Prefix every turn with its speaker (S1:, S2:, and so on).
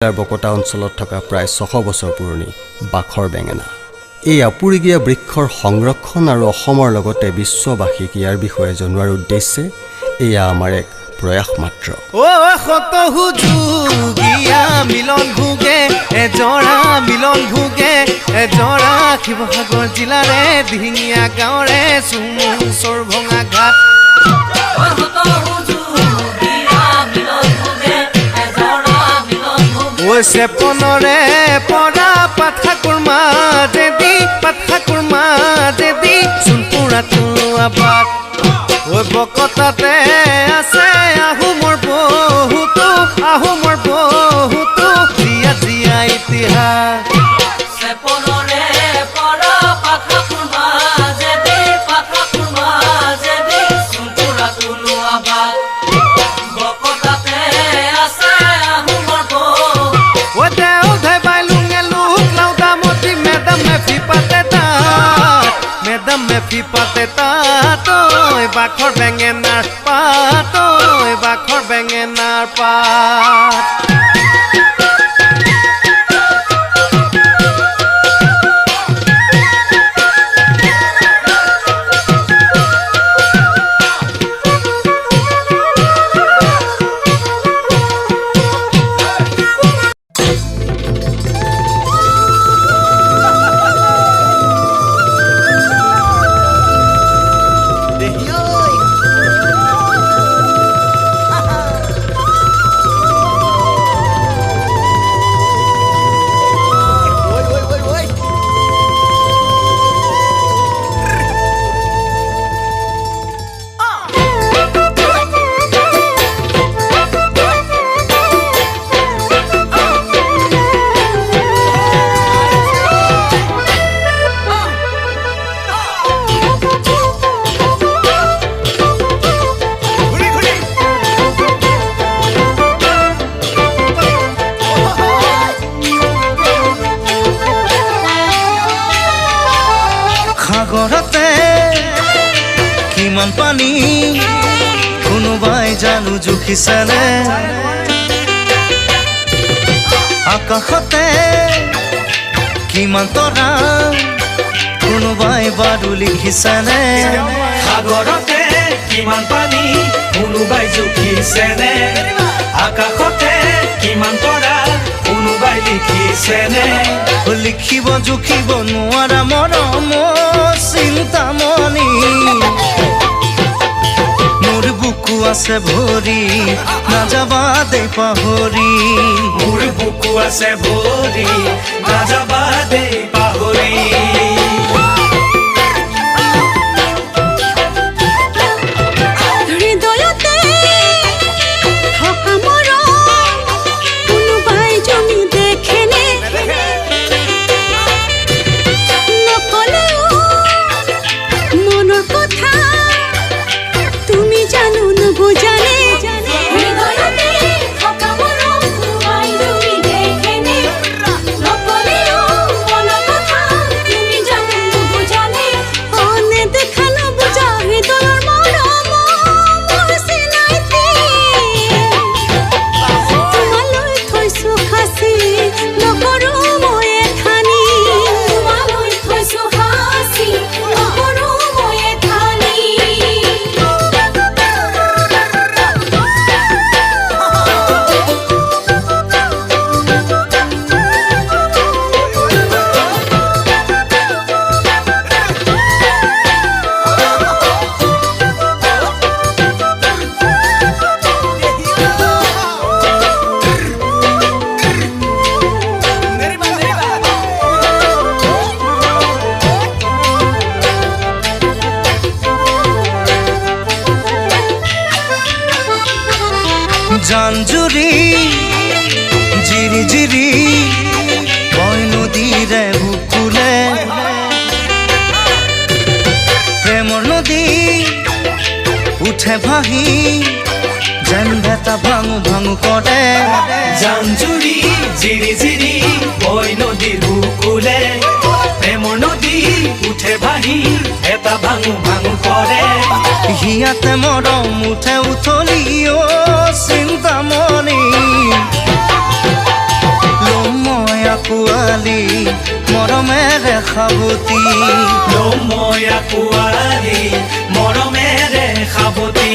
S1: বকতা অঞ্চলত থকা প্ৰায় 600 বছৰ পুৰণি বাখৰ বেঙেনা। এই আপুৰুগীয়া বৃক্ষৰ সংৰক্ষণ আৰু অসমৰ লগতে বিশ্ববাসীক ইয়াৰ বিষয়ে জনোৱাৰ উদ্দেশ্যে এয়া আমাৰ এক প্ৰয়াস মাত্ৰ।
S2: মিলন ভোগে এজৰা মিলন ভোগে এজৰা শিৱসাগৰ জিলাৰে দিহিঙীয়া গাঁৱৰে চুমুচৰ ভঙা ঘাট চেপনৰে পৰা পাঠাকুৰ মাজেদি চোনপুৰা তোলোৱা বাট বকতাতে আছে আহোমৰ বহুতো জীয়া জীয়া ইতিহাস পাতে তাতৈ বাখৰ বেঙেনাৰ পাত
S3: সাগৰতে কিমান পানী কোনোবাই জানো জুখিছেনে আকাশতে কিমান তৰা কোনোবাই বাৰু লিখিছেনে
S4: সাগৰতে কিমান পানী কোনোবাই জুখিছেনে আকাশতে কিমান তৰা কোনোবাই লিখিছেনে
S3: লিখিব জুখিব নোৱাৰা মৰম চিন্তামণি মোৰ বুকু আছে ভৰি নাযাবা দে পাহৰি
S4: মোৰ বুকু আছে ভৰি নাযাবা দে পাহৰি
S3: জানজুৰি জিৰি জিৰি বৈ নদীৰে বুকুলে প্ৰেমৰ নদী উঠে ভাহি যেন ভেটা ভাঙু ভাঙু কৰে
S4: জানজুৰি জিৰি জিৰি বৈ নদীৰ বুকুলে প্ৰেমৰ নদী উঠে ভাহি এটা ভাঙু ভাঙু কৰে
S3: হিয়াতে মৰম উঠে উঠলি চিন্তামণি সাৱতি
S4: লওঁ মই আকোৱালি মৰমেৰে সাৱতি